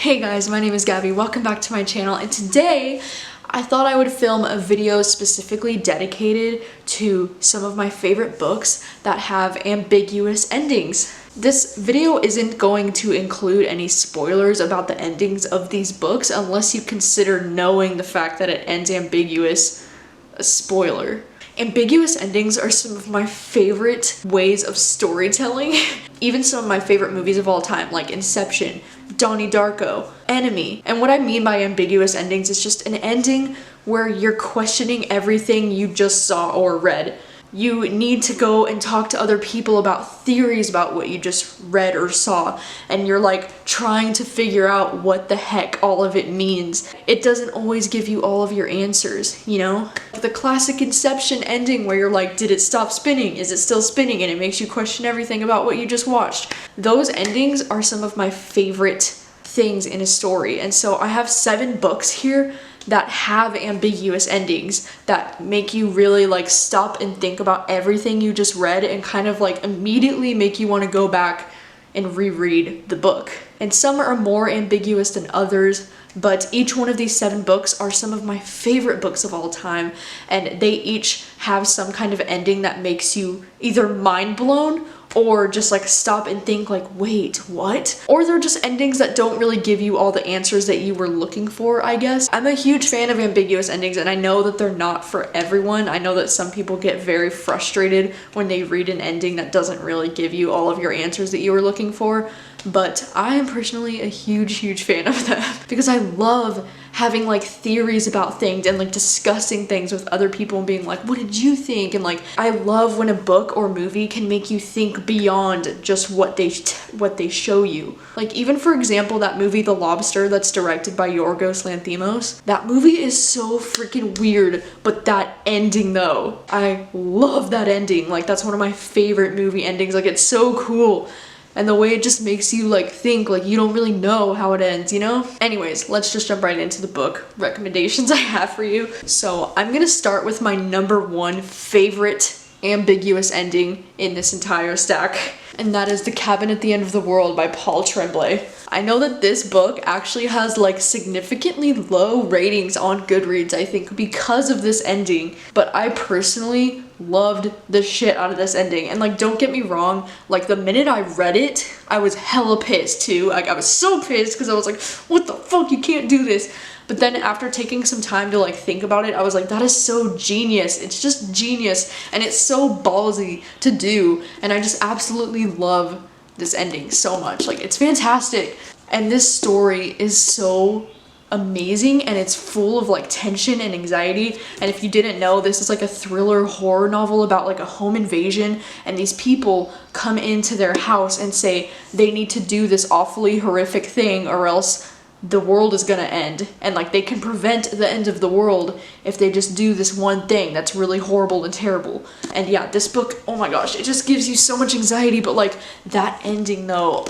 Hey guys, my name is Gabby. Welcome back to my channel, and today I thought I would film a video specifically dedicated to some of my favorite books that have ambiguous endings. This video isn't going to include any spoilers about the endings of these books unless you consider knowing the fact that it ends ambiguous a spoiler. Ambiguous endings are some of my favorite ways of storytelling. Even some of my favorite movies of all time, like Inception, Donnie Darko, Enemy. And what I mean by ambiguous endings is just an ending where you're questioning everything you just saw or read. You need to go and talk to other people about theories about what you just read or saw, and you're like trying to figure out what the heck all of it means. It doesn't always give you all of your answers, you know? The classic Inception ending where you're like, did it stop spinning? Is it still spinning? And it makes you question everything about what you just watched. Those endings are some of my favorite things in a story, and so I have 7 books here that have ambiguous endings that make you really like stop and think about everything you just read and kind of like immediately make you want to go back and reread the book. And some are more ambiguous than others, but each one of these 7 books are some of my favorite books of all time, and they each have some kind of ending that makes you either mind blown or just like stop and think like, wait, what? Or they're just endings that don't really give you all the answers that you were looking for, I guess. I'm a huge fan of ambiguous endings, and I know that they're not for everyone. I know that some people get very frustrated when they read an ending that doesn't really give you all of your answers that you were looking for, but I am personally a huge fan of them because I love having like theories about things and like discussing things with other people and being like, what did you think? And like, I love when a book or movie can make you think beyond just what they show you. Like, even for example, that movie The Lobster that's directed by Yorgos Lanthimos. That movie is so freaking weird, but that ending though, I love that ending. Like, that's one of my favorite movie endings. Like, it's so cool. And the way it just makes you like think like you don't really know how it ends, you know? Anyways, let's just jump right into the book recommendations I have for you. So I'm gonna start with my #1 favorite ambiguous ending in this entire stack, and that is The Cabin at the End of the World by Paul Tremblay. I know that this book actually has like significantly low ratings on Goodreads, I think, because of this ending, but I personally loved the shit out of this ending. And like, don't get me wrong, like the minute I read it, I was hella pissed too. Like, I was so pissed because I was like, what the fuck, you can't do this. But then after taking some time to like think about it, I was like, that is so genius. It's just genius, and it's so ballsy to do, and I just absolutely love this ending so much. Like, it's fantastic. And this story is so amazing, and it's full of like tension and anxiety. And if you didn't know, this is like a thriller horror novel about like a home invasion, and these people come into their house and say they need to do this awfully horrific thing or else the world is gonna end, and like they can prevent the end of the world if they just do this one thing that's really horrible and terrible. And yeah, this book, oh my gosh, it just gives you so much anxiety, but like that ending though,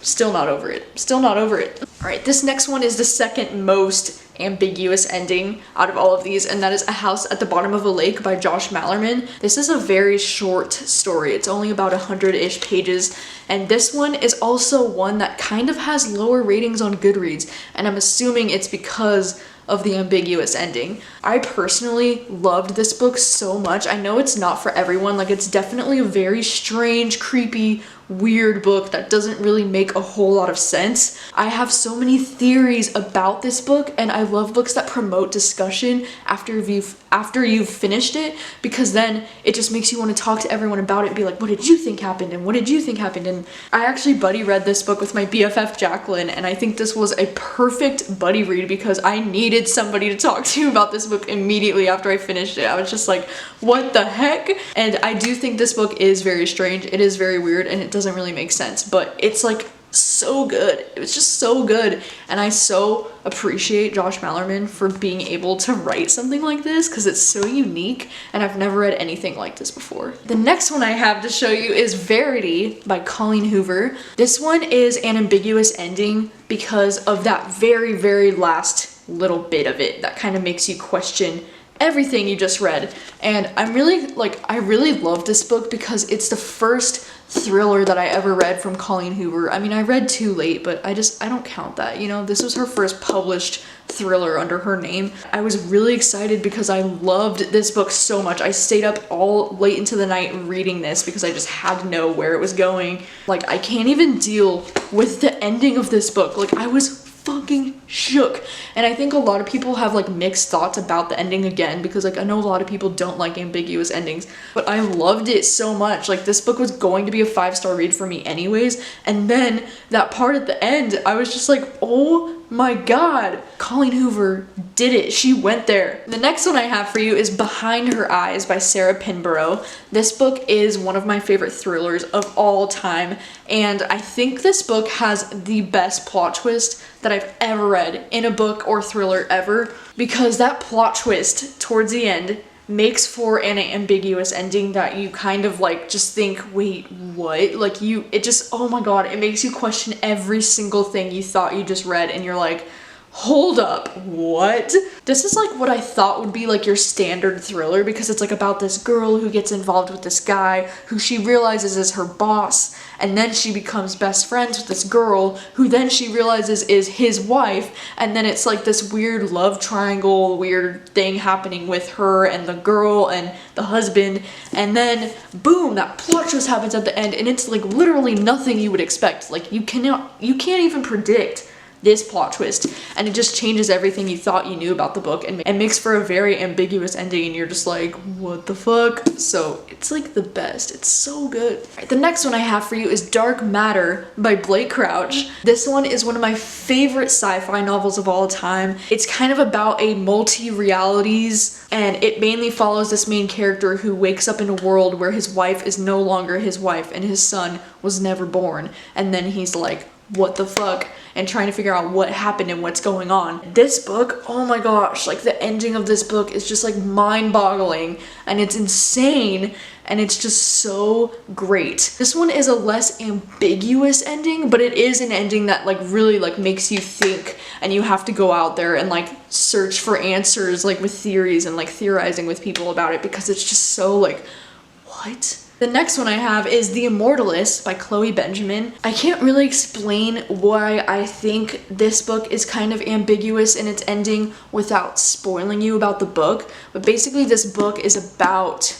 still not over it. Still not over it. All right, this next one is the second most ambiguous ending out of all of these, and that is A House at the Bottom of a Lake by Josh Malerman. This is a very short story. It's only about 100-ish pages, and this one is also one that kind of has lower ratings on Goodreads, and I'm assuming it's because of the ambiguous ending. I personally loved this book so much. I know it's not for everyone. Like, it's definitely a very strange, creepy, weird book that doesn't really make a whole lot of sense. I have so many theories about this book, and I love books that promote discussion after you've finished it, because then it just makes you want to talk to everyone about it and be like, what did you think happened, and what did you think happened? And I actually buddy read this book with my BFF Jacqueline, and I think this was a perfect buddy read because I needed somebody to talk to about this book immediately after I finished it. I was just like, what the heck? And I do think this book is very strange. It is very weird, and it doesn't really make sense, but it's like so good. It was just so good, and I so appreciate Josh Malerman for being able to write something like this because it's so unique, and I've never read anything like this before. The next one I have to show you is Verity by Colleen Hoover. This one is an ambiguous ending because of that very last little bit of it that kind of makes you question everything you just read. And I'm really, like, I really love this book because it's the first thriller that I ever read from Colleen Hoover. I mean, I read Too Late, but I don't count that, you know? This was her first published thriller under her name. I was really excited because I loved this book so much. I stayed up all late into the night reading this because I just had to know where it was going. Like, I can't even deal with the ending of this book. Like, I was fucking shook. And I think a lot of people have like mixed thoughts about the ending again, because like I know a lot of people don't like ambiguous endings, but I loved it so much. Like, this book was going to be a 5-star read for me anyways, and then that part at the end, I was just like, oh my god, Colleen Hoover did it. She went there. The next one I have for you is Behind Her Eyes by Sarah Pinborough. This book is one of my favorite thrillers of all time, and I think this book has the best plot twist that I've ever read in a book or thriller ever, because that plot twist towards the end makes for an ambiguous ending that you kind of like just think, wait, what? Like, it just, oh my god, it makes you question every single thing you thought you just read, and you're like, hold up, what? This is like what I thought would be like your standard thriller, because it's like about this girl who gets involved with this guy who she realizes is her boss, and then she becomes best friends with this girl who then she realizes is his wife, and then it's like this weird love triangle, weird thing happening with her and the girl and the husband, and then boom, that plot twist happens at the end, and it's like literally nothing you would expect. Like, you can't even predict this plot twist, and it just changes everything you thought you knew about the book and makes for a very ambiguous ending, and you're just like, what the fuck? So it's like the best. It's so good. All right, the next one I have for you is Dark Matter by Blake Crouch. This one is one of my favorite sci-fi novels of all time. It's kind of about a multi-realities, and it mainly follows this main character who wakes up in a world where his wife is no longer his wife and his son was never born, and then he's like, what the fuck, and trying to figure out what happened and what's going on. This book, oh my gosh, like the ending of this book is just like mind-boggling, and it's insane, and it's just so great. This one is a less ambiguous ending, but it is an ending that like really like makes you think, and you have to go out there and like search for answers, like with theories and like theorizing with people about it, because it's just so like, what? The next one I have is The Immortalists by Chloe Benjamin. I can't really explain why I think this book is kind of ambiguous in its ending without spoiling you about the book, but basically this book is about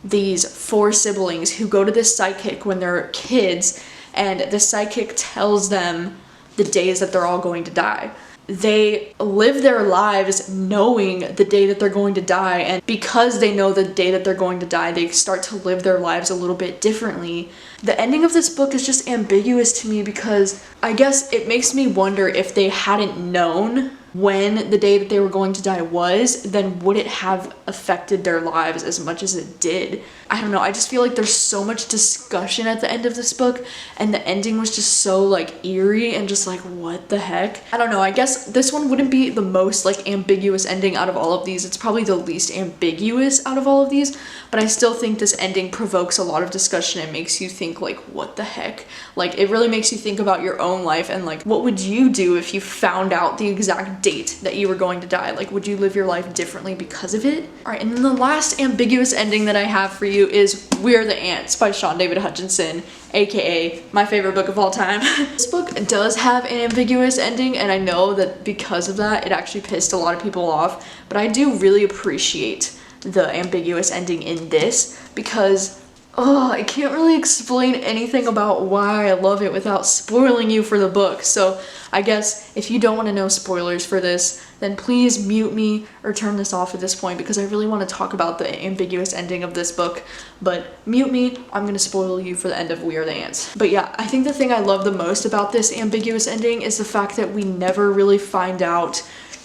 these 4 siblings who go to this psychic when they're kids, and the psychic tells them the days that they're all going to die. They live their lives knowing the day that they're going to die, and because they know the day that they're going to die, they start to live their lives a little bit differently. The ending of this book is just ambiguous to me because I guess it makes me wonder, if they hadn't known when the day that they were going to die was, then would it have affected their lives as much as it did? I don't know, I just feel like there's so much discussion at the end of this book, and the ending was just so like eerie and just like, what the heck? I don't know, I guess this one wouldn't be the most like ambiguous ending out of all of these. It's probably the least ambiguous out of all of these, but I still think this ending provokes a lot of discussion and makes you think like, what the heck? Like, it really makes you think about your own life and like, what would you do if you found out the exact date that you were going to die? Like, would you live your life differently because of it? All right, and then the last ambiguous ending that I have for you is We Are the Ants by Shaun Hutchinson, aka my favorite book of all time. This book does have an ambiguous ending, and I know that because of that, it actually pissed a lot of people off, but I do really appreciate the ambiguous ending in this because I can't really explain anything about why I love it without spoiling you for the book. So I guess if you don't want to know spoilers for this, then please mute me or turn this off at this point, because I really want to talk about the ambiguous ending of this book. But mute me, I'm going to spoil you for the end of We Are the Ants. But yeah, I think the thing I love the most about this ambiguous ending is the fact that we never really find out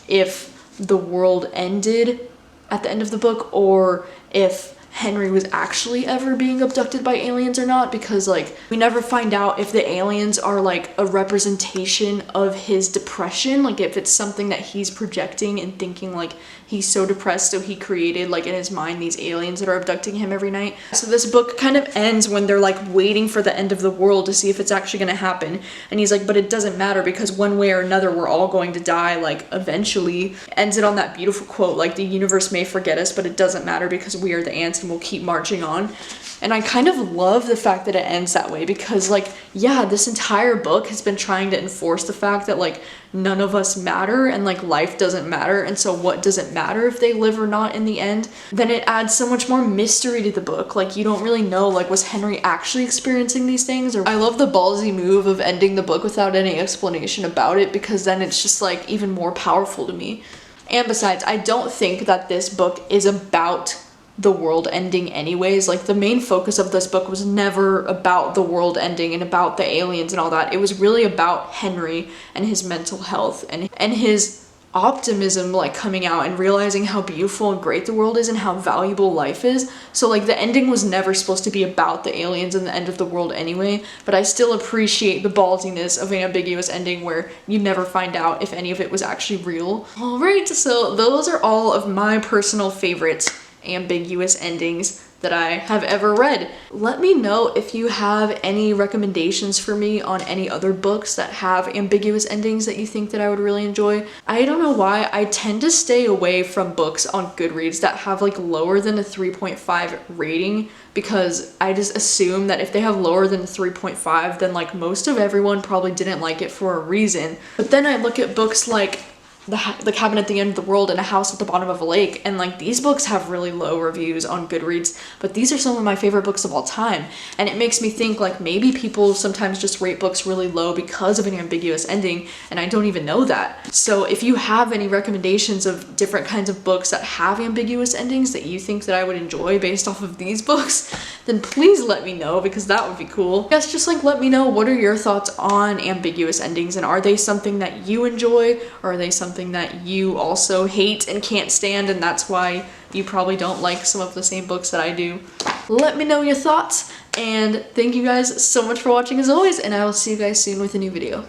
if the world ended at the end of the book, or if Henry was actually ever being abducted by aliens or not, because like we never find out if the aliens are like a representation of his depression, like if it's something that he's projecting and thinking like he's so depressed so he created like in his mind these aliens that are abducting him every night. So this book kind of ends when they're like waiting for the end of the world to see if it's actually going to happen, and he's like, but it doesn't matter because one way or another we're all going to die like eventually. Ends it on that beautiful quote like, the universe may forget us but it doesn't matter because we are the ants and we'll keep marching on. And I kind of love the fact that it ends that way, because like, yeah, this entire book has been trying to enforce the fact that like none of us matter and like life doesn't matter, and so what does it matter if they live or not in the end? Then it adds so much more mystery to the book. Like you don't really know, like, was Henry actually experiencing these things? Or I love the ballsy move of ending the book without any explanation about it, because then it's just like even more powerful to me. And besides, I don't think that this book is about the world ending anyways. Like the main focus of this book was never about the world ending and about the aliens and all that. It was really about Henry and his mental health and his optimism, like coming out and realizing how beautiful and great the world is and how valuable life is. So like the ending was never supposed to be about the aliens and the end of the world anyway, but I still appreciate the ballsiness of an ambiguous ending where you never find out if any of it was actually real. Alright, so those are all of my personal favorites ambiguous endings that I have ever read. Let me know if you have any recommendations for me on any other books that have ambiguous endings that you think that I would really enjoy. I don't know why I tend to stay away from books on Goodreads that have like lower than a 3.5 rating, because I just assume that if they have lower than a 3.5 then like most of everyone probably didn't like it for a reason. But then I look at books like the Cabin at the End of the World and A House at the Bottom of a Lake, and like these books have really low reviews on Goodreads, but these are some of my favorite books of all time. And it makes me think like maybe people sometimes just rate books really low because of an ambiguous ending, and I don't even know that. So if you have any recommendations of different kinds of books that have ambiguous endings that you think that I would enjoy based off of these books, then please let me know, because that would be cool. Yes, just like let me know, what are your thoughts on ambiguous endings, and are they something that you enjoy, or are they something that you also hate and can't stand, and that's why you probably don't like some of the same books that I do? Let me know your thoughts, and thank you guys so much for watching as always, and I will see you guys soon with a new video.